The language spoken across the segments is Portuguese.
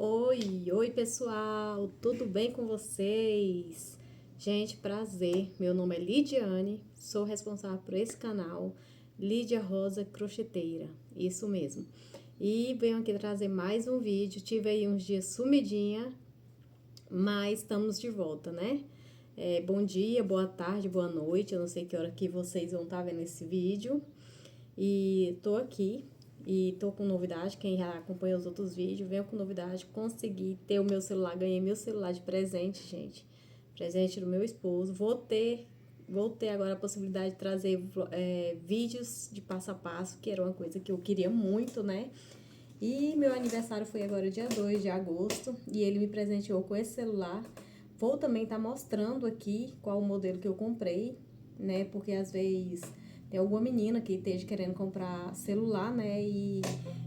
Oi pessoal, tudo bem com vocês? Gente, prazer. Meu nome é Lidiane, sou responsável por esse canal, Lídia Rosa Crocheteira, isso mesmo. E venho aqui trazer mais um vídeo. Tive aí uns dias sumidinha, mas estamos de volta, né? Bom dia, boa tarde, boa noite. Eu não sei que hora que vocês vão estar vendo esse vídeo. E tô aqui e tô com novidade. Quem já acompanha os outros vídeos, venho com novidade. Consegui ter o meu celular, ganhei meu celular de presente, gente. Presente do meu esposo. Vou ter agora a possibilidade de trazer vídeos de passo a passo, que era uma coisa que eu queria muito, né? E meu aniversário foi agora dia 2 de agosto e ele me presenteou com esse celular. Vou também estar mostrando aqui qual o modelo que eu comprei, né? Porque às vezes tem alguma menina que esteja querendo comprar celular, né? E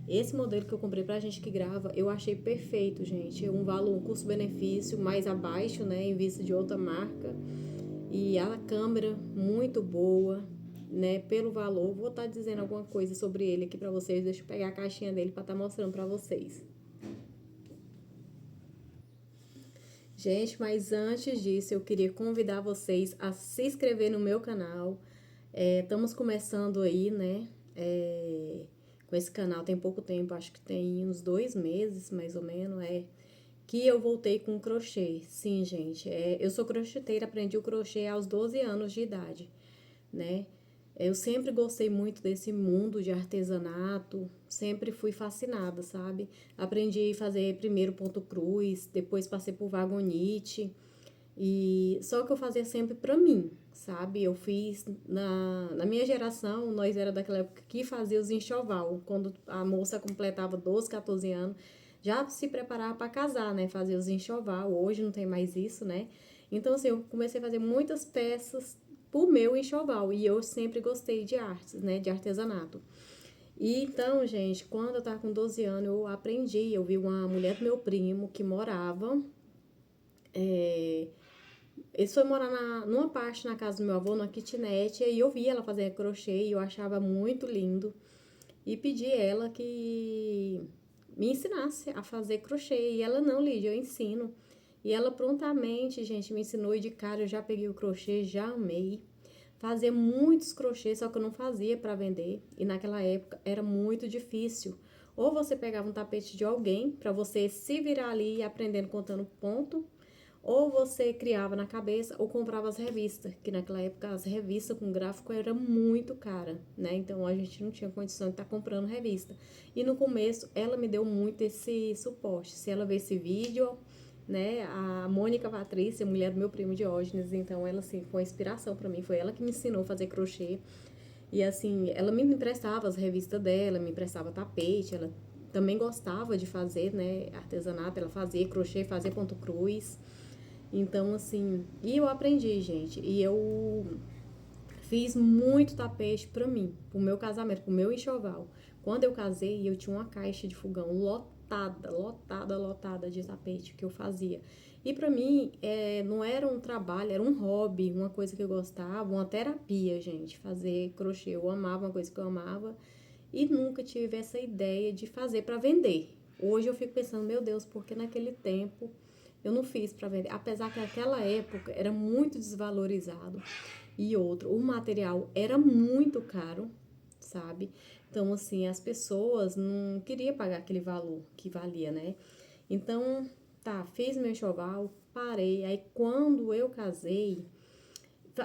esse modelo que eu comprei pra gente que grava, eu achei perfeito, gente. Um valor, um custo-benefício mais abaixo, né? Em vista de outra marca. E a câmera muito boa, né? Pelo valor. Vou estar dizendo alguma coisa sobre ele aqui pra vocês. Deixa eu pegar a caixinha dele pra estar mostrando pra vocês. Gente, mas antes disso, eu queria convidar vocês a se inscrever no meu canal. Estamos começando aí, né? Com esse canal tem pouco tempo, acho que tem uns 2 meses, mais ou menos, que eu voltei com crochê. Sim, gente, eu sou crocheteira, aprendi o crochê aos 12 anos de idade, né? Eu sempre gostei muito desse mundo de artesanato, sempre fui fascinada, sabe? Aprendi a fazer primeiro ponto cruz, depois passei por vagonite, e só que eu fazia sempre pra mim, sabe? Eu fiz na minha geração, nós era daquela época que fazia os enxoval, quando a moça completava 12, 14 anos, já se preparava para casar, né? Fazia os enxoval, hoje não tem mais isso, né? Então, assim, eu comecei a fazer muitas peças pro meu enxoval, e eu sempre gostei de artes, né? De artesanato. E então, gente, quando eu tava com 12 anos, eu aprendi, eu vi uma mulher do meu primo que morava, é, eles foi morar numa parte na casa do meu avô, numa kitnet, e aí eu vi ela fazer crochê e eu achava muito lindo. E pedi ela que me ensinasse a fazer crochê. E ela, não, Lídia, eu ensino. E ela prontamente, gente, me ensinou e de cara eu já peguei o crochê, já amei. Fazia muitos crochês, só que eu não fazia para vender. E naquela época era muito difícil. Ou você pegava um tapete de alguém para você se virar ali aprendendo contando ponto, ou você criava na cabeça ou comprava as revistas, que naquela época as revistas com gráfico era muito cara, né? Então a gente não tinha condição de estar comprando revista. E no começo ela me deu muito esse suporte. Se ela ver esse vídeo, né? A Mônica Patrícia, mulher do meu primo Diógenes, então ela assim foi uma inspiração para mim, foi ela que me ensinou a fazer crochê. E assim, ela me emprestava as revistas dela, me emprestava tapete, ela também gostava de fazer, né, artesanato, ela fazia crochê, fazia ponto cruz. Então, assim, e eu aprendi, gente, e eu fiz muito tapete pra mim, pro meu casamento, pro meu enxoval. Quando eu casei, eu tinha uma caixa de fogão lotada de tapete que eu fazia. E pra mim, não era um trabalho, era um hobby, uma coisa que eu gostava, uma terapia, gente, fazer crochê. Eu amava, uma coisa que eu amava, e nunca tive essa ideia de fazer pra vender. Hoje eu fico pensando, meu Deus, porque naquele tempo eu não fiz para vender, apesar que naquela época era muito desvalorizado. E outro, o material era muito caro, sabe? Então, assim, as pessoas não queriam pagar aquele valor que valia, né? Então, tá, fiz meu enxoval, parei. Aí, quando eu casei,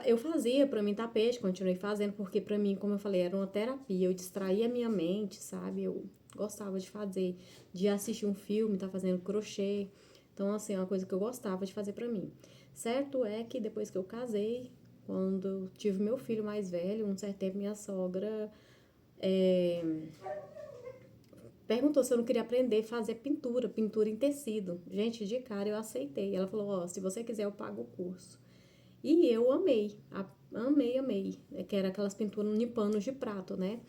eu fazia pra mim tapete, continuei fazendo, porque pra mim, como eu falei, era uma terapia. Eu distraía a minha mente, sabe? Eu gostava de fazer, de assistir um filme, tá fazendo crochê. Então, assim, é uma coisa que eu gostava de fazer pra mim. Certo é que depois que eu casei, quando eu tive meu filho mais velho, um certo tempo minha sogra é, perguntou se eu não queria aprender a fazer pintura, pintura em tecido. Gente, de cara eu aceitei. Ela falou, ó, se você quiser eu pago o curso. E eu amei, amei, que era aquelas pinturas em panos de prato, né?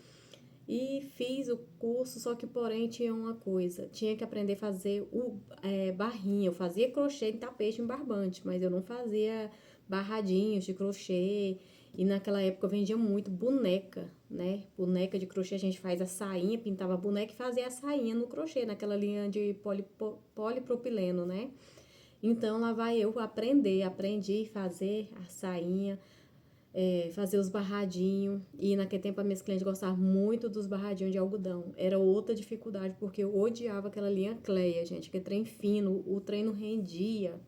E fiz o curso, só que porém tinha uma coisa, tinha que aprender a fazer barrinha. Eu fazia crochê em tapete em barbante, mas eu não fazia barradinhos de crochê. E naquela época eu vendia muito boneca, né? Boneca de crochê, a gente faz a sainha, pintava a boneca e fazia a sainha no crochê, naquela linha de polipropileno, né? Então lá vai eu aprendi a fazer a sainha, fazer os barradinhos. E naquele tempo as minhas clientes gostavam muito dos barradinhos de algodão. Era outra dificuldade, porque eu odiava aquela linha Cleia, gente, que trem fino, o trem não rendia.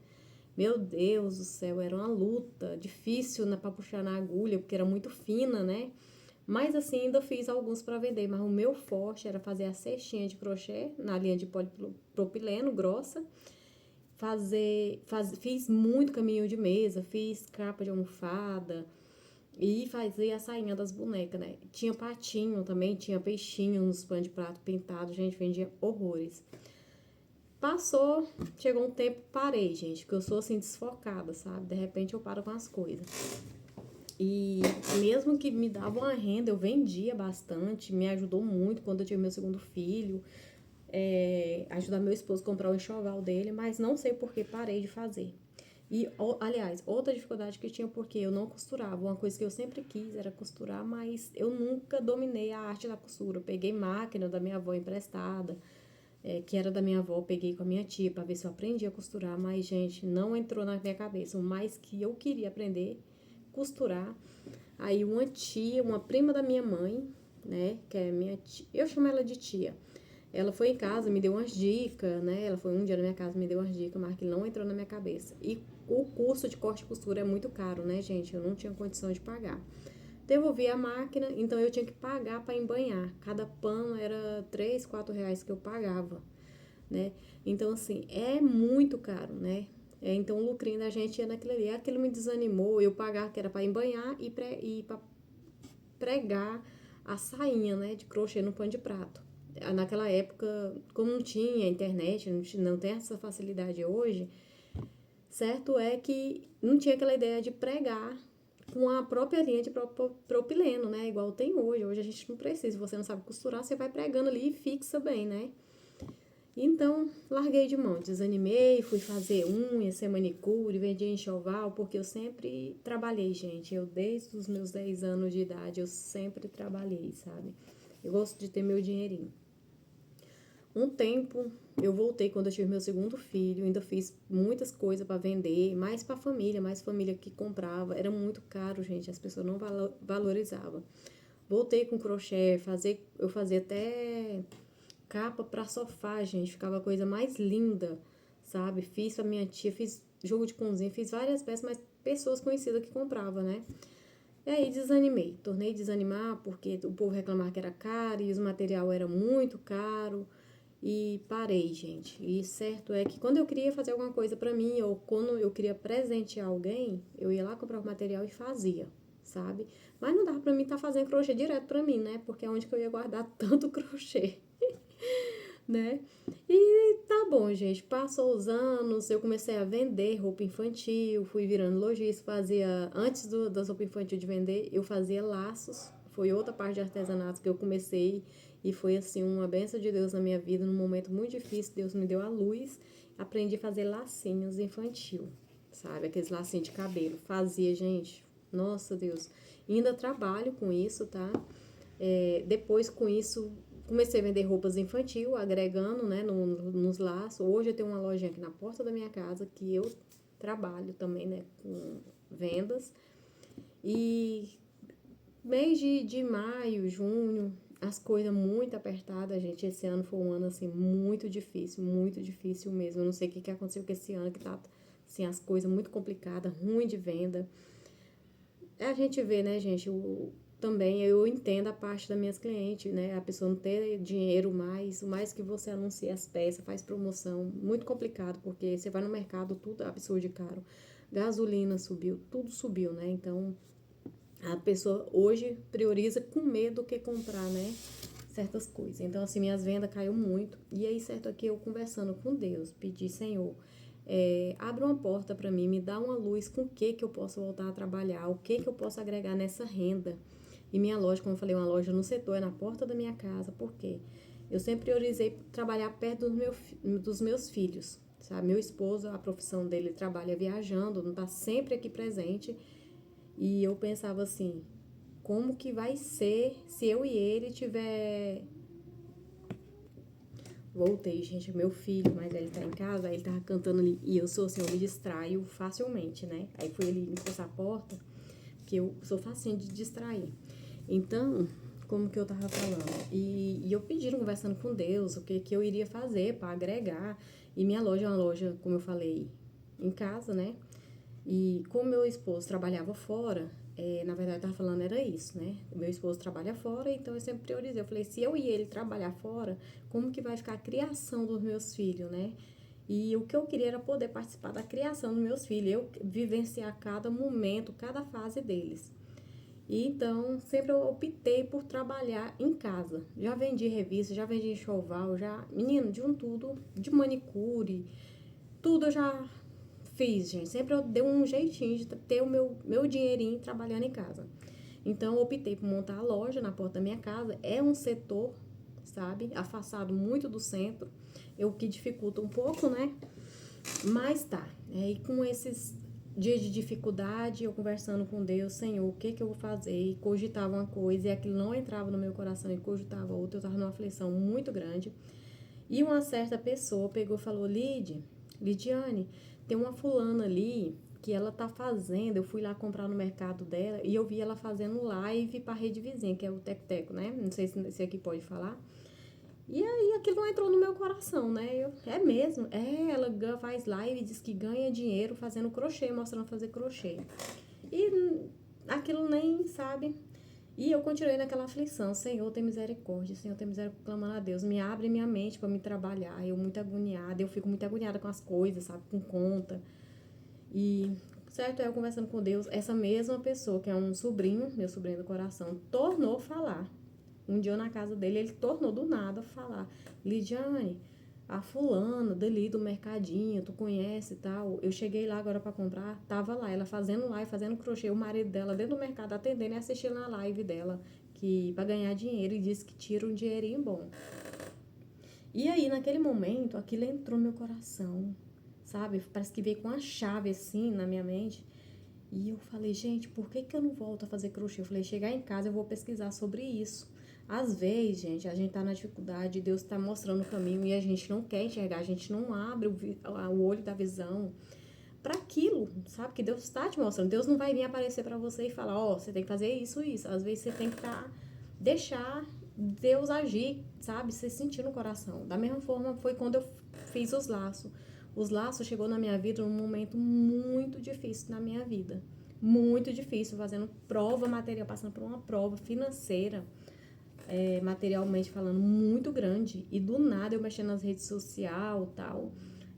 Meu Deus do céu, era uma luta, difícil, né, para puxar na agulha, porque era muito fina, né? Mas assim, ainda fiz alguns para vender, mas o meu forte era fazer a cestinha de crochê na linha de polipropileno grossa. Fiz muito caminho de mesa, fiz capa de almofada e fazia a sainha das bonecas, né? Tinha patinho também, tinha peixinho nos pães de prato pintado, gente, vendia horrores. Passou, chegou um tempo, parei, gente, porque eu sou assim desfocada, sabe? De repente eu paro com as coisas. E mesmo que me dava uma renda, eu vendia bastante, me ajudou muito quando eu tive meu segundo filho, ajudar meu esposo a comprar o enxoval dele, mas não sei por que parei de fazer. E, aliás, outra dificuldade que eu tinha porque eu não costurava. Uma coisa que eu sempre quis era costurar, mas eu nunca dominei a arte da costura. Eu peguei máquina da minha avó emprestada, que era da minha avó, peguei com a minha tia para ver se eu aprendia a costurar, mas, gente, não entrou na minha cabeça. O mais que eu queria aprender costurar. Aí uma tia, uma prima da minha mãe, né, que é minha tia, eu chamo ela de tia. Ela foi em casa, me deu umas dicas, né? Ela foi um dia na minha casa, me deu umas dicas, mas que não entrou na minha cabeça. E o curso de corte e costura é muito caro, né, gente? Eu não tinha condição de pagar. Devolvi a máquina, então eu tinha que pagar para embanhar. Cada pano era 3, 4 reais que eu pagava, né? Então, assim, é muito caro, né? Então, o lucrinho da gente ia naquilo ali. Aquilo me desanimou, eu pagar que era para embanhar e para pregar a sainha, né, de crochê no pano de prato. Naquela época, como não tinha internet, não tem essa facilidade hoje, certo é que não tinha aquela ideia de pregar com a própria linha de propileno, né? Igual tem hoje. Hoje a gente não precisa. Se você não sabe costurar, você vai pregando ali e fixa bem, né? Então, larguei de mão, desanimei, fui fazer unha, ser manicure, vendi enxoval, porque eu sempre trabalhei, gente. Eu, desde os meus 10 anos de idade, eu sempre trabalhei, sabe? Eu gosto de ter meu dinheirinho. Um tempo, eu voltei quando eu tive meu segundo filho, ainda fiz muitas coisas para vender, mais para família, mais família que comprava. Era muito caro, gente, as pessoas não valorizavam. Voltei com crochê, eu fazia até capa para sofá, gente, ficava a coisa mais linda, sabe? Fiz pra minha tia, fiz jogo de cozinha, fiz várias peças, mas pessoas conhecidas que compravam, né? E aí desanimei, tornei desanimar porque o povo reclamava que era caro e o material era muito caro e parei, gente. E certo é que quando eu queria fazer alguma coisa pra mim ou quando eu queria presentear alguém, eu ia lá comprar o material e fazia, sabe? Mas não dava pra mim estar fazendo crochê direto pra mim, né? Porque é onde que eu ia guardar tanto crochê, né? E tá bom, gente. Passou os anos, eu comecei a vender roupa infantil, fui virando lojista, fazia, antes das roupas infantil de vender, eu fazia laços. Foi outra parte de artesanato que eu comecei e foi, assim, uma bênção de Deus na minha vida, num momento muito difícil, Deus me deu a luz, aprendi a fazer lacinhos infantil, sabe? Aqueles lacinhos de cabelo. Fazia, gente, nossa Deus. E ainda trabalho com isso, tá? Depois, com isso, comecei a vender roupas infantil, agregando, né, nos laços. Hoje eu tenho uma lojinha aqui na porta da minha casa que eu trabalho também, né, com vendas. E mês de maio, junho, as coisas muito apertadas, gente. Esse ano foi um ano, assim, muito difícil mesmo. Eu não sei o que aconteceu com esse ano, que tá, assim, as coisas muito complicadas, ruim de venda. A gente vê, né, gente, também eu entendo a parte das minhas clientes, né, a pessoa não ter dinheiro mais, o mais que você anuncia as peças, faz promoção, muito complicado, porque você vai no mercado, tudo é absurdo de caro, gasolina subiu, tudo subiu, né, então a pessoa hoje prioriza com medo que comprar, né, certas coisas. Então, assim, minhas vendas caiu muito, e aí, certo, aqui eu conversando com Deus, pedi, Senhor, abre uma porta para mim, me dá uma luz com o que eu posso voltar a trabalhar, o que eu posso agregar nessa renda. E minha loja, como eu falei, uma loja no setor, é na porta da minha casa, por quê? Eu sempre priorizei trabalhar perto dos meus filhos, sabe? Meu esposo, a profissão dele trabalha viajando, não está sempre aqui presente. E eu pensava assim, como que vai ser se eu e ele tiver... Voltei, gente, meu filho, mas ele tá em casa, aí ele tava cantando ali, e eu sou assim, eu me distraio facilmente, né? Aí foi ele encostar a porta, que eu sou facinho de distrair. Então, como que eu tava falando? E eu pedindo, conversando com Deus, o que eu iria fazer para agregar. E minha loja é uma loja, como eu falei, em casa, né? E como meu esposo trabalhava fora, na verdade eu tava falando era isso, né? O meu esposo trabalha fora, então eu sempre priorizei. Eu falei, se eu e ele trabalhar fora, como que vai ficar a criação dos meus filhos, né? E o que eu queria era poder participar da criação dos meus filhos, eu vivenciar cada momento, cada fase deles. E então, sempre eu optei por trabalhar em casa. Já vendi revista, já vendi enxoval, já... Menino, de um tudo, de manicure, tudo eu já fiz, gente. Sempre eu dei um jeitinho de ter o meu dinheirinho trabalhando em casa. Então, eu optei por montar a loja na porta da minha casa. É um setor, sabe, afastado muito do centro. O que dificulta um pouco, né? Mas tá. E com esses dias de dificuldade, eu conversando com Deus, Senhor, o que eu vou fazer? E cogitava uma coisa e aquilo não entrava no meu coração e cogitava outra. Eu tava numa aflição muito grande. E uma certa pessoa pegou e falou, Lidiane, tem uma fulana ali que ela tá fazendo, eu fui lá comprar no mercado dela e eu vi ela fazendo live pra rede vizinha, que é o Teco Teco, né? Não sei se aqui pode falar. E aí aquilo não entrou no meu coração, né? É mesmo? Ela faz live e diz que ganha dinheiro fazendo crochê, mostrando fazer crochê. E aquilo nem, sabe? E eu continuei naquela aflição, Senhor, tem misericórdia, Senhor, tem misericórdia, clamando a Deus, me abre minha mente para me trabalhar. Eu muito agoniada, eu fico muito agoniada com as coisas, sabe, com conta. E, certo, eu conversando com Deus, essa mesma pessoa, que é um sobrinho, meu sobrinho do coração, tornou a falar. Um dia eu na casa dele, ele tornou do nada a falar, Lidiane, a fulana dali do mercadinho, tu conhece e tal. Eu cheguei lá agora pra comprar, tava lá, ela fazendo live, fazendo crochê, o marido dela dentro do mercado atendendo e assistindo a live dela, que pra ganhar dinheiro, e disse que tira um dinheirinho bom. E aí, naquele momento, aquilo entrou no meu coração, sabe? Parece que veio com uma chave assim na minha mente. E eu falei, gente, por que eu não volto a fazer crochê? Eu falei, chegar em casa eu vou pesquisar sobre isso. Às vezes, gente, a gente tá na dificuldade, Deus tá mostrando o caminho e a gente não quer enxergar, a gente não abre o olho da visão para aquilo, sabe? Que Deus está te mostrando. Deus não vai vir aparecer para você e falar, ó, você tem que fazer isso, isso. Às vezes você tem que deixar Deus agir, sabe? Você sentir no coração. Da mesma forma foi quando eu fiz os laços. Os laços chegou na minha vida num momento muito difícil na minha vida. Muito difícil, fazendo prova material, passando por uma prova financeira, materialmente falando, muito grande. E do nada eu mexendo nas redes sociais e tal,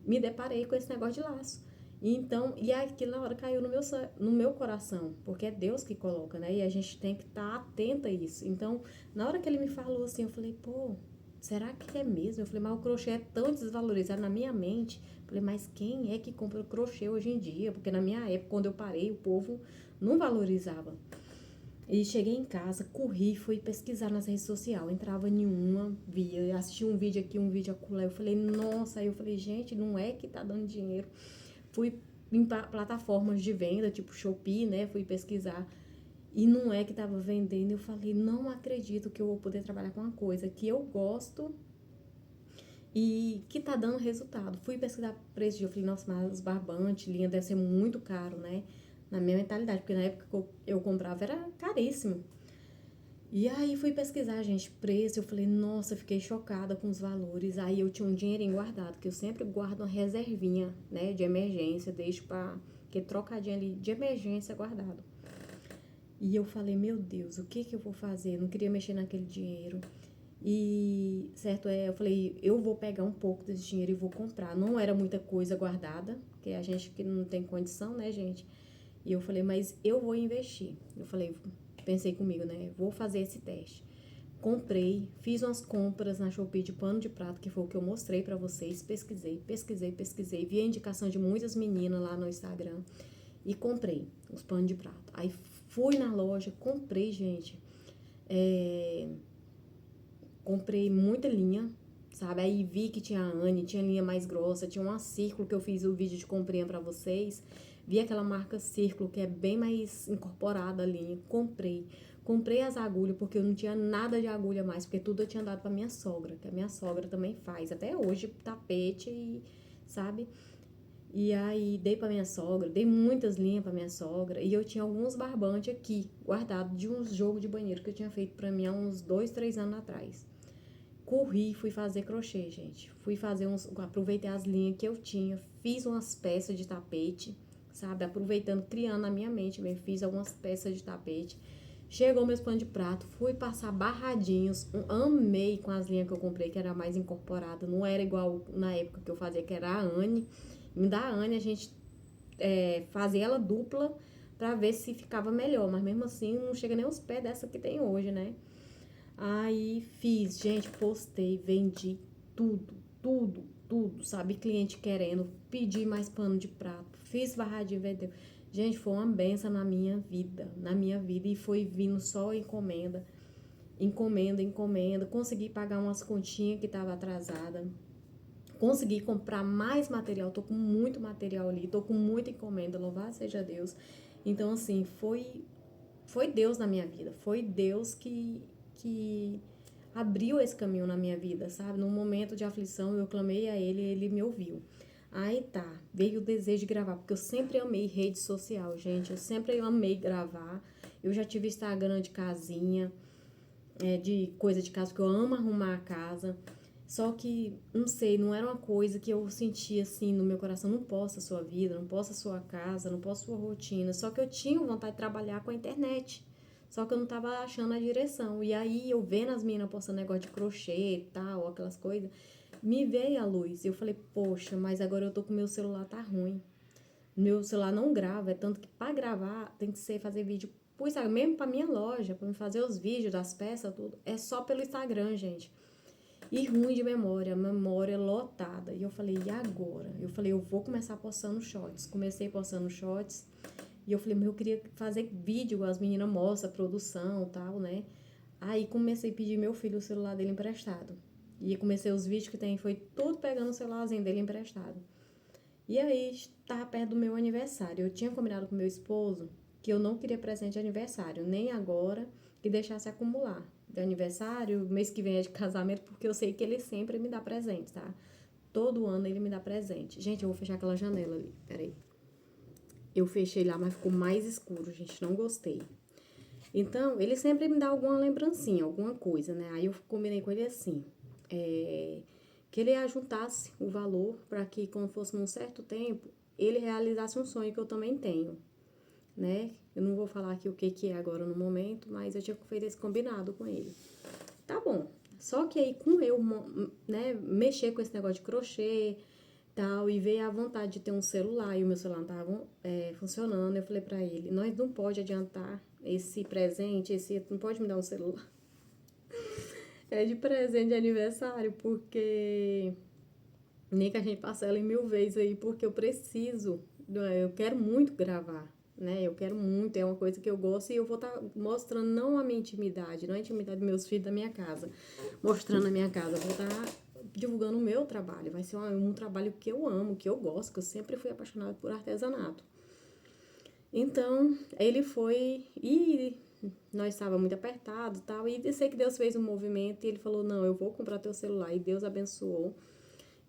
me deparei com esse negócio de laço. E então, e aquilo na hora caiu no meu coração, porque é Deus que coloca, né? E a gente tem que estar atenta a isso. Então, na hora que ele me falou assim, eu falei, pô, será que é mesmo? Eu falei, mas o crochê é tão desvalorizado na minha mente. Eu falei, mas quem é que compra crochê hoje em dia? Porque na minha época, quando eu parei, o povo não valorizava. E cheguei em casa, corri, fui pesquisar nas redes sociais, entrava em uma, via, assistia um vídeo aqui, um vídeo acolá, eu falei, nossa, aí eu falei, gente, não é que tá dando dinheiro. Fui em plataformas de venda, tipo Shopee, né, fui pesquisar, e não é que tava vendendo, eu falei, não acredito que eu vou poder trabalhar com uma coisa que eu gosto e que tá dando resultado. Fui pesquisar preço, eu falei, nossa, mas os barbantes, linha deve ser muito caro, né, na minha mentalidade, porque na época que eu comprava era caríssimo. E aí fui pesquisar, gente, preço, eu falei, nossa, eu fiquei chocada com os valores. Aí eu tinha um dinheirinho guardado, que eu sempre guardo uma reservinha, né, de emergência, deixo pra que trocadinho ali de emergência guardado. E eu falei, meu Deus, o que eu vou fazer? Eu não queria mexer naquele dinheiro. E, certo, eu falei, eu vou pegar um pouco desse dinheiro e vou comprar. Não era muita coisa guardada, porque a gente que não tem condição, né, gente? E eu falei, mas eu vou investir. Eu falei, pensei comigo, né? Vou fazer esse teste. Comprei, fiz umas compras na Shopee de pano de prato, que foi o que eu mostrei pra vocês. Pesquisei. Vi a indicação de muitas meninas lá no Instagram e comprei os panos de prato. Aí fui na loja, comprei, gente. Comprei muita linha, sabe? Aí vi que tinha a Anne, tinha linha mais grossa, tinha uma Círculo que eu fiz o vídeo de comprinha pra vocês. Vi aquela marca Círculo que é bem mais incorporada a linha, comprei. Comprei as agulhas porque eu não tinha nada de agulha mais, porque tudo eu tinha dado pra minha sogra, que a minha sogra também faz, até hoje, tapete e, sabe? E aí dei pra minha sogra, dei muitas linhas pra minha sogra, e eu tinha alguns barbantes aqui, guardados de uns jogos de banheiro que eu tinha feito pra mim há uns 2, 3 anos atrás. Corri, fui fazer crochê, gente. Fui fazer aproveitei as linhas que eu tinha, fiz umas peças de tapete, sabe? Aproveitando, criando na minha mente mesmo, fiz algumas peças de tapete. Chegou meus pano de prato, fui passar barradinhos, amei com as linhas que eu comprei, que era mais incorporada, não era igual na época que eu fazia, que era a Anne. E da Anne a gente fazia ela dupla pra ver se ficava melhor, mas mesmo assim não chega nem aos pés dessa que tem hoje, né? Aí fiz, gente, postei, vendi tudo, tudo, tudo, sabe? Cliente querendo, pedi mais pano de prato, fiz barradinha, vendeu. Gente, foi uma benção na minha vida, e foi vindo só encomenda, encomenda, encomenda. Consegui pagar umas continhas que tava atrasada, consegui comprar mais material, tô com muito material ali, tô com muita encomenda, louvado seja Deus. Então, assim, foi Deus na minha vida, foi Deus que abriu esse caminho na minha vida, sabe? Num momento de aflição, eu clamei a Ele e Ele me ouviu. Aí tá, veio o desejo de gravar, porque eu sempre amei rede social, gente, eu sempre amei gravar. Eu já tive Instagram de casinha, de coisa de casa, porque eu amo arrumar a casa. Só que, não sei, não era uma coisa que eu sentia assim no meu coração, não posso a sua vida, não posso a sua casa, não posso a sua rotina. Só que eu tinha vontade de trabalhar com a internet. Só que eu não tava achando a direção. E aí eu vendo as meninas postando negócio de crochê e tal, aquelas coisas, me veio a luz. E eu falei, poxa, mas agora eu tô com o meu celular, tá ruim. Meu celular não grava, é tanto que pra gravar tem que ser fazer vídeo pro Instagram, mesmo pra minha loja, pra me fazer os vídeos das peças, tudo. É só pelo Instagram, gente. E ruim de memória, memória lotada. E eu falei, e agora? Eu falei, eu vou começar postando shorts. Comecei postando shorts. E eu falei, mas eu queria fazer vídeo, as meninas mostram a produção e tal, né? Aí comecei a pedir meu filho o celular dele emprestado. E comecei os vídeos que tem, foi tudo pegando o celularzinho dele emprestado. E aí, estava perto do meu aniversário. Eu tinha combinado com meu esposo que eu não queria presente de aniversário, nem agora, que deixasse acumular. De aniversário, mês que vem é de casamento, porque eu sei que ele sempre me dá presente, tá? Todo ano ele me dá presente. Gente, eu vou fechar aquela janela ali, peraí. Eu fechei lá, mas ficou mais escuro, gente, não gostei. Então, ele sempre me dá alguma lembrancinha, alguma coisa, né? Aí eu combinei com ele assim, que ele ajuntasse o valor para que, quando fosse num certo tempo, ele realizasse um sonho que eu também tenho, né? Eu não vou falar aqui o que é agora no momento, mas eu tinha feito esse combinado com ele. Tá bom. Só que aí, com eu, né, mexer com esse negócio de crochê, tal, e veio a vontade de ter um celular, e o meu celular não tava funcionando, eu falei pra ele, nós não pode adiantar esse presente, não pode me dar um celular. É de presente de aniversário, porque nem que a gente parcela em 1000 vezes aí, porque eu preciso, eu quero muito gravar, né? Eu quero muito, é uma coisa que eu gosto, e eu vou estar mostrando não a minha intimidade, não a intimidade dos meus filhos da minha casa, mostrando a minha casa, eu vou estar divulgando o meu trabalho, vai ser um trabalho que eu amo, que eu gosto, que eu sempre fui apaixonada por artesanato. Então, ele foi e nós estávamos muito apertados e tal, e sei que Deus fez um movimento e ele falou, não, eu vou comprar teu celular, e Deus abençoou,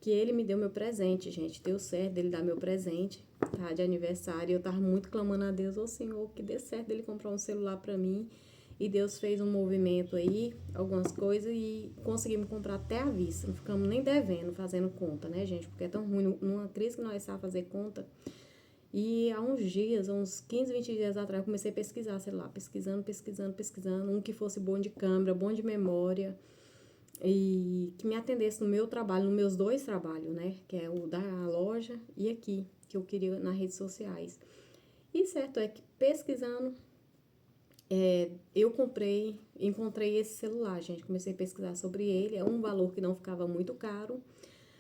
que ele me deu meu presente, gente, deu certo dele dar meu presente, tá, de aniversário, eu tava muito clamando a Deus, ô Senhor, que dê certo dele comprar um celular pra mim, e Deus fez um movimento aí, algumas coisas, e conseguimos comprar até à vista, não ficamos nem devendo, fazendo conta, né, gente, porque é tão ruim, numa crise que nós estávamos a fazer conta. E há uns dias, uns 15, 20 dias atrás, eu comecei a pesquisar, sei lá, pesquisando, um que fosse bom de câmera, bom de memória, e que me atendesse no meu trabalho, nos meus dois trabalhos, né, que é o da loja e aqui, que eu queria nas redes sociais. E certo é que pesquisando, eu encontrei esse celular, gente, comecei a pesquisar sobre ele, é um valor que não ficava muito caro,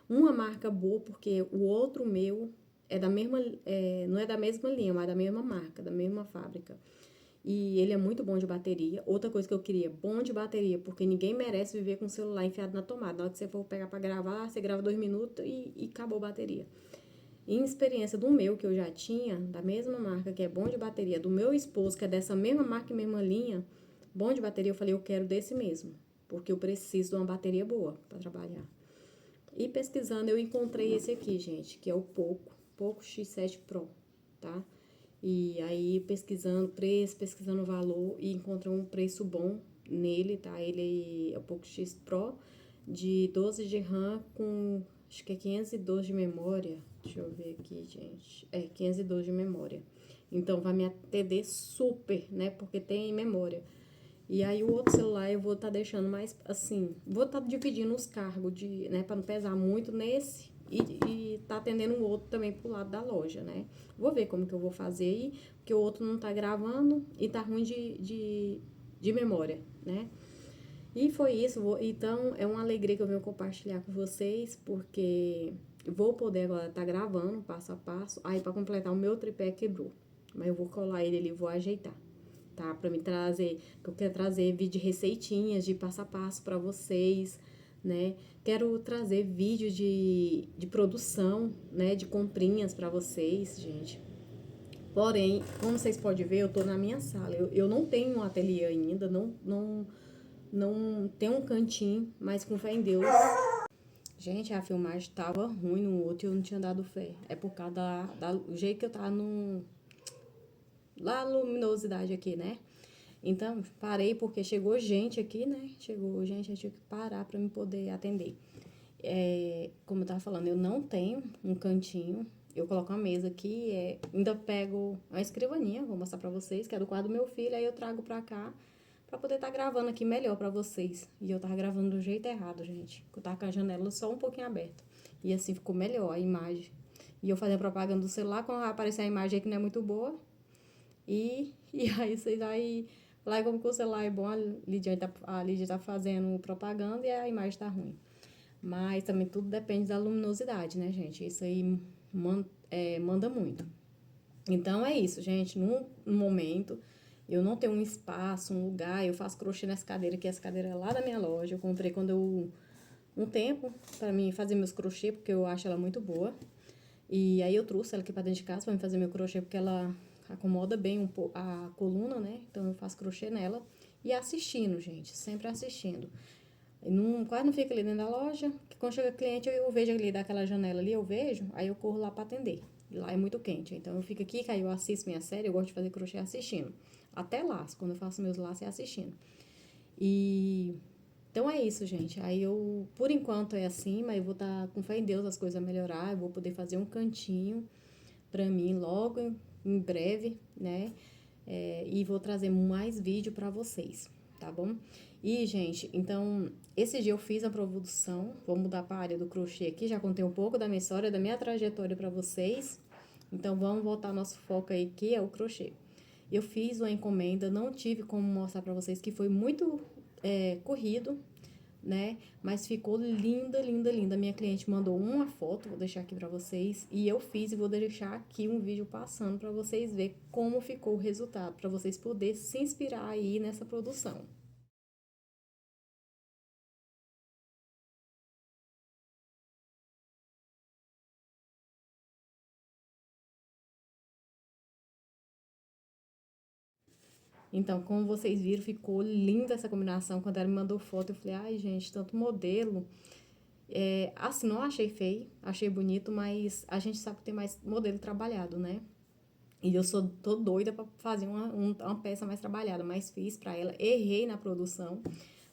uma marca boa, porque o outro meu é da mesma, não é da mesma linha, mas da mesma marca, da mesma fábrica. E ele é muito bom de bateria. Outra coisa que eu queria, bom de bateria, porque ninguém merece viver com o celular enfiado na tomada. Na hora que você for pegar pra gravar, você grava 2 minutos e acabou a bateria. Em experiência do meu, que eu já tinha, da mesma marca, que é bom de bateria, do meu esposo, que é dessa mesma marca e mesma linha, bom de bateria, eu falei, eu quero desse mesmo. Porque eu preciso de uma bateria boa para trabalhar. E pesquisando, eu encontrei esse aqui, gente, que é o Poco X7 Pro, tá? E aí, pesquisando preço, pesquisando valor, e encontrei um preço bom nele, tá? Ele é o Poco X Pro, de 12 de RAM com, acho que é 512 de memória. Deixa eu ver aqui, gente. É, 512 de memória. Então, vai me atender super, né? Porque tem memória. E aí o outro celular eu vou estar deixando mais assim, vou estar dividindo os cargos de, né, para não pesar muito nesse e tá atendendo o outro também pro lado da loja, né? Vou ver como que eu vou fazer aí, porque o outro não tá gravando e tá ruim de memória, né? E foi isso, então é uma alegria que eu venho compartilhar com vocês, porque eu vou poder agora estar gravando passo a passo. Aí para completar o meu tripé quebrou, mas eu vou colar ele ali e vou ajeitar, tá? Pra me trazer, que eu quero trazer vídeo de receitinhas, de passo a passo pra vocês, né? Quero trazer vídeo de produção, né? De comprinhas pra vocês, gente. Porém, como vocês podem ver, eu tô na minha sala. Eu não tenho um ateliê ainda, não tenho um cantinho, mas com fé em Deus. Gente, a filmagem tava ruim no outro e eu não tinha dado fé. É por causa do jeito que eu tava no... Lá a luminosidade aqui, né? Então, parei porque chegou gente aqui, né? Chegou gente, eu tive que parar para me poder atender. Como eu tava falando, eu não tenho um cantinho. Eu coloco uma mesa aqui, ainda pego uma escrivaninha, vou mostrar pra vocês, que é do quarto do meu filho, aí eu trago pra cá, pra poder estar gravando aqui melhor pra vocês. E eu tava gravando do jeito errado, gente. Eu tava com a janela só um pouquinho aberta. E assim ficou melhor a imagem. E eu fazendo propaganda do celular, quando aparecer a imagem aí que não é muito boa, e aí vocês aí, lá como que o celular é bom, a Lídia tá fazendo propaganda e a imagem tá ruim. Mas também tudo depende da luminosidade, né, gente? Isso aí manda muito. Então é isso, gente. No momento, eu não tenho um espaço, um lugar. Eu faço crochê nessa cadeira, que essa cadeira é lá da minha loja. Eu comprei quando um tempo para mim fazer meus crochê, porque eu acho ela muito boa. E aí eu trouxe ela aqui pra dentro de casa pra me fazer meu crochê, porque ela acomoda bem a coluna, né? Então eu faço crochê nela. E assistindo, gente, sempre assistindo. Quase não fica ali dentro da loja, que quando chega cliente eu vejo ali daquela janela ali, eu vejo, aí eu corro lá pra atender. E lá é muito quente, então eu fico aqui, que aí eu assisto minha série, eu gosto de fazer crochê assistindo. Até laço, quando eu faço meus laços é assistindo. E então é isso, gente. Aí eu, por enquanto é assim, mas eu vou estar com fé em Deus as coisas a melhorar. Eu vou poder fazer um cantinho pra mim logo, em breve, né? E vou trazer mais vídeo pra vocês, tá bom? E, gente, então, esse dia eu fiz a produção. Vou mudar para a área do crochê aqui. Já contei um pouco da minha história, da minha trajetória pra vocês. Então, vamos voltar ao nosso foco aí, que é o crochê. Eu fiz uma encomenda, não tive como mostrar pra vocês, que foi muito corrido, né? Mas ficou linda, linda, linda. Minha cliente mandou uma foto, vou deixar aqui pra vocês, e eu fiz e vou deixar aqui um vídeo passando pra vocês ver como ficou o resultado, pra vocês poderem se inspirar aí nessa produção. Então, como vocês viram, ficou linda essa combinação. Quando ela me mandou foto, eu falei, ai, gente, tanto modelo. Assim, não achei feio, achei bonito, mas a gente sabe que tem mais modelo trabalhado, né? E tô doida pra fazer uma peça mais trabalhada, mas fiz pra ela. Errei na produção,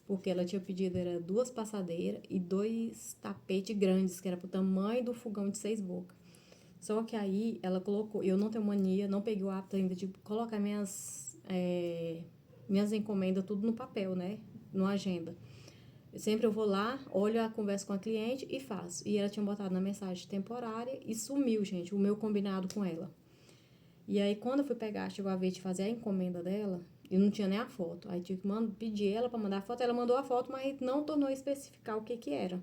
porque ela tinha pedido, era 2 passadeiras e 2 tapetes grandes, que era pro tamanho do fogão de 6 bocas. Só que aí ela colocou, eu não tenho mania, não peguei o hábito ainda de colocar minhas encomendas tudo no papel, né? No agenda. Sempre eu vou lá, olho a conversa com a cliente e faço. E ela tinha botado na mensagem temporária e sumiu, gente, o meu combinado com ela. E aí, quando eu fui pegar, chegou a vez de fazer a encomenda dela, eu não tinha nem a foto. Aí tive que pedir ela para mandar a foto. Ela mandou a foto, mas não tornou a especificar o que que era.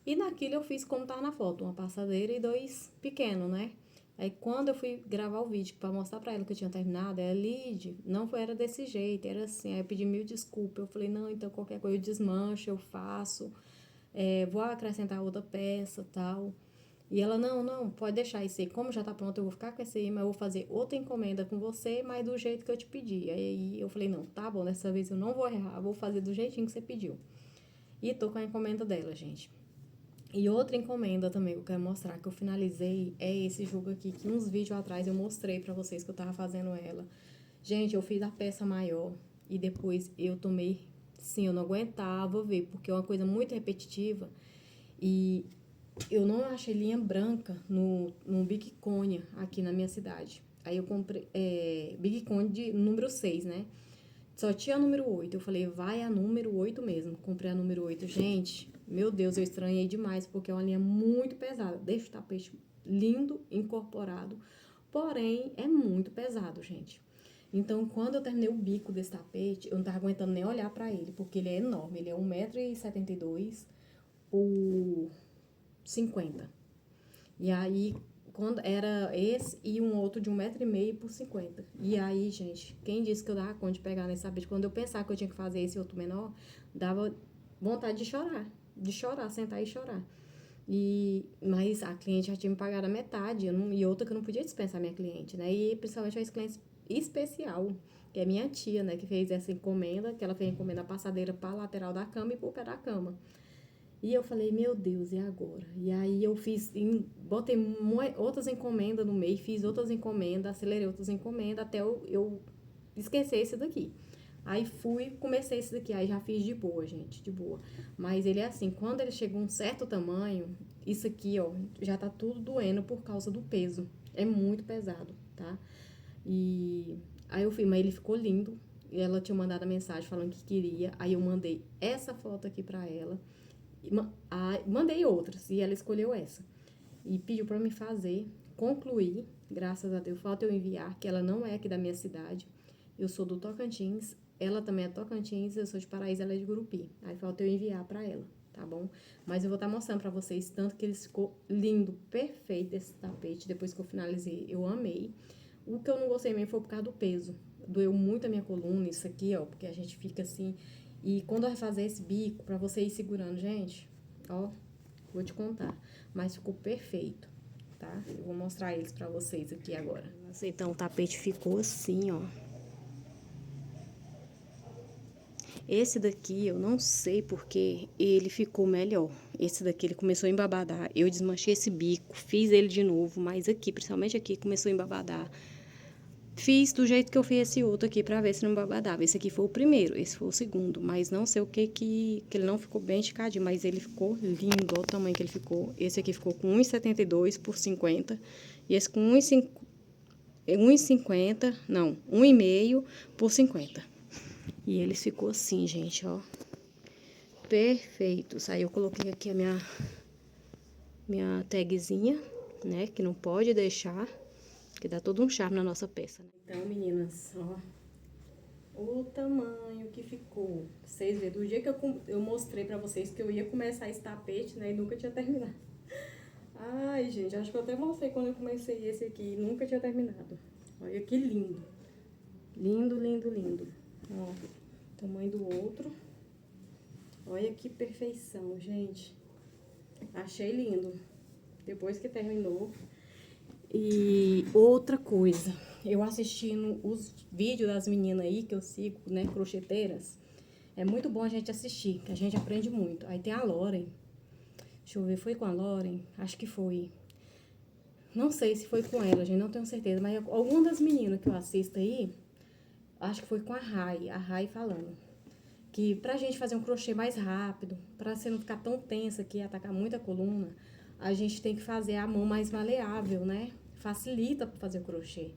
E naquilo eu fiz como tá na foto, uma passadeira e 2 pequenos, né? Aí quando eu fui gravar o vídeo pra mostrar pra ela que eu tinha terminado, ela, Lid, não era desse jeito, era assim. Aí eu pedi mil desculpas. Eu falei, não, então qualquer coisa eu desmancho, eu faço, vou acrescentar outra peça, tal. E ela, não, não, pode deixar isso aí. Como já tá pronto, eu vou ficar com esse aí, mas eu vou fazer outra encomenda com você, mas do jeito que eu te pedi. Aí eu falei, não, tá bom, dessa vez eu não vou errar, vou fazer do jeitinho que você pediu. E tô com a encomenda dela, gente. E outra encomenda também que eu quero mostrar, que eu finalizei, é esse jogo aqui, que uns vídeos atrás eu mostrei pra vocês que eu tava fazendo ela. Gente, eu fiz a peça maior e depois eu tomei... Sim, eu não aguentava ver, porque é uma coisa muito repetitiva. E eu não achei linha branca no Big Cone aqui na minha cidade. Aí eu comprei Big Cone de número 6, né? Só tinha a número 8. Eu falei, vai a número 8 mesmo. Comprei a número 8. Gente, meu Deus, eu estranhei demais, porque é uma linha muito pesada. Deixa o tapete lindo, incorporado. Porém, é muito pesado, gente. Então, quando eu terminei o bico desse tapete, eu não tava aguentando nem olhar pra ele, porque ele é enorme. Ele é 1,72 m por 50. E aí, quando era esse e um outro de 1,5 m por 50. E aí, gente, quem disse que eu dava conta de pegar nesse tapete? Quando eu pensava que eu tinha que fazer esse outro menor, dava vontade de chorar. De chorar, sentar e chorar. Mas a cliente já tinha me pagado a metade. E outra que eu não podia dispensar minha cliente, né? E principalmente a cliente especial, que é minha tia, né? Que fez essa encomenda, que ela fez a encomenda passadeira para a lateral da cama e para o pé da cama. E eu falei, meu Deus, e agora? E aí eu botei outras encomendas no meio, fiz outras encomendas, acelerei outras encomendas, até eu esquecer esse daqui. Aí comecei esse daqui, aí já fiz de boa, gente, de boa. Mas ele é assim, quando ele chega a um certo tamanho, isso aqui, ó, já tá tudo doendo por causa do peso. É muito pesado, tá? E aí eu fiz, mas ele ficou lindo. E ela tinha mandado a mensagem falando que queria. Aí eu mandei essa foto aqui pra ela. Mandei outras e ela escolheu essa. E pediu pra me fazer, concluir, graças a Deus. Falta eu enviar, que ela não é aqui da minha cidade. Eu sou do Tocantins, ela também é Tocantins, eu sou de Paraíso, ela é de Gurupi. Aí falta eu enviar pra ela, tá bom? Mas eu vou estar mostrando pra vocês, tanto que ele ficou lindo, perfeito esse tapete. Depois que eu finalizei, eu amei. O que eu não gostei mesmo foi por causa do peso. Doeu muito a minha coluna, isso aqui, ó, porque a gente fica assim. E quando vai fazer esse bico, pra você ir segurando, gente, ó, vou te contar. Mas ficou perfeito, tá? Eu vou mostrar eles pra vocês aqui agora. Então, o tapete ficou assim, ó. Esse daqui, eu não sei porque ele ficou melhor. Esse daqui, ele começou a embabadar. Eu desmanchei esse bico, fiz ele de novo, mas aqui, principalmente aqui, começou a embabadar. Fiz do jeito que eu fiz esse outro aqui pra ver se não babadava. Esse aqui foi o primeiro, esse foi o segundo. Mas não sei o que ele não ficou bem esticadinho, mas ele ficou lindo. Olha o tamanho que ele ficou. Esse aqui ficou com 1,72 por 50. E esse com 1,50, não, 1,5 por 50. E ele ficou assim, gente, ó. Perfeito. Aí eu coloquei aqui a minha tagzinha, né? Que não pode deixar, que dá todo um charme na nossa peça. Então, meninas, ó. O tamanho que ficou. Vocês verem, do dia que eu mostrei pra vocês que eu ia começar esse tapete, né? E nunca tinha terminado. Ai, gente, acho que eu até mostrei quando eu comecei esse aqui. Nunca tinha terminado. Olha que lindo. Lindo, lindo, lindo. Ó, tamanho do outro. Olha que perfeição, gente. Achei lindo. Depois que terminou. E outra coisa, eu assistindo os vídeos das meninas aí que eu sigo, né, crocheteiras. É muito bom a gente assistir, que a gente aprende muito. Aí tem a Loren. Deixa eu ver, foi com a Loren? Acho que foi. Não sei se foi com ela, gente, não tenho certeza. Mas alguma das meninas que eu assisto aí, acho que foi com a Rai falando. Que pra gente fazer um crochê mais rápido, pra você não ficar tão tensa que atacar muita coluna, a gente tem que fazer a mão mais maleável, né? Facilita pra fazer o crochê.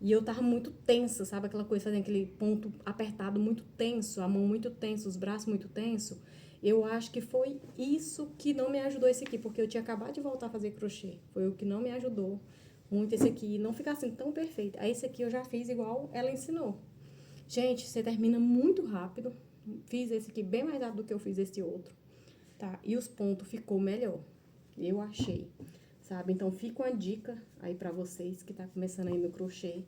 E eu tava muito tensa, sabe? Aquela coisa, fazendo aquele ponto apertado muito tenso, a mão muito tensa, os braços muito tenso. Eu acho que foi isso que não me ajudou esse aqui, porque eu tinha acabado de voltar a fazer crochê. Foi o que não me ajudou muito esse aqui, não ficar assim tão perfeito. Aí esse aqui eu já fiz igual ela ensinou. Gente, você termina muito rápido. Fiz esse aqui bem mais rápido do que eu fiz esse outro, tá? E os pontos ficou melhor, eu achei. sabe? Então, fica uma dica aí pra vocês que tá começando aí no crochê,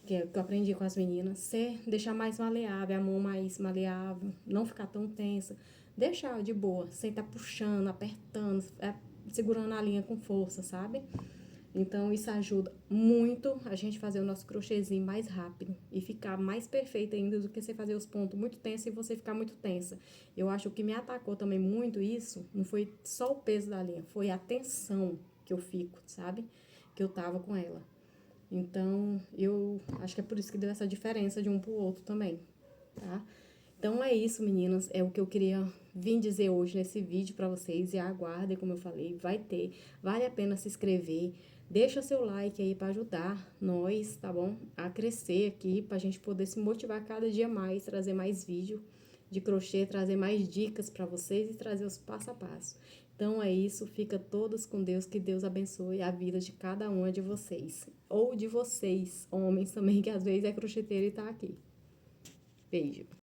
que eu aprendi com as meninas, deixar mais maleável, a mão mais maleável, não ficar tão tensa, deixar de boa, sem estar puxando, apertando, segurando a linha com força, sabe? Então, isso ajuda muito a gente fazer o nosso crochêzinho mais rápido e ficar mais perfeito ainda do que você fazer os pontos muito tensos e você ficar muito tensa. Eu acho que o que me atacou também muito isso, não foi só o peso da linha, foi a tensão que eu fico, sabe? Que eu tava com ela. Então, eu acho que é por isso que deu essa diferença de um pro outro também, tá? Então, é isso, meninas. É o que eu queria vir dizer hoje nesse vídeo pra vocês. E aguardem, como eu falei, vai ter. Vale a pena se inscrever. Deixa seu like aí pra ajudar nós, tá bom? A crescer aqui, pra gente poder se motivar cada dia mais, trazer mais vídeo de crochê, trazer mais dicas pra vocês e trazer os passo a passo. Então é isso, fica todos com Deus, que Deus abençoe a vida de cada uma de vocês. Ou de vocês, homens também, que às vezes é crocheteiro e tá aqui. Beijo.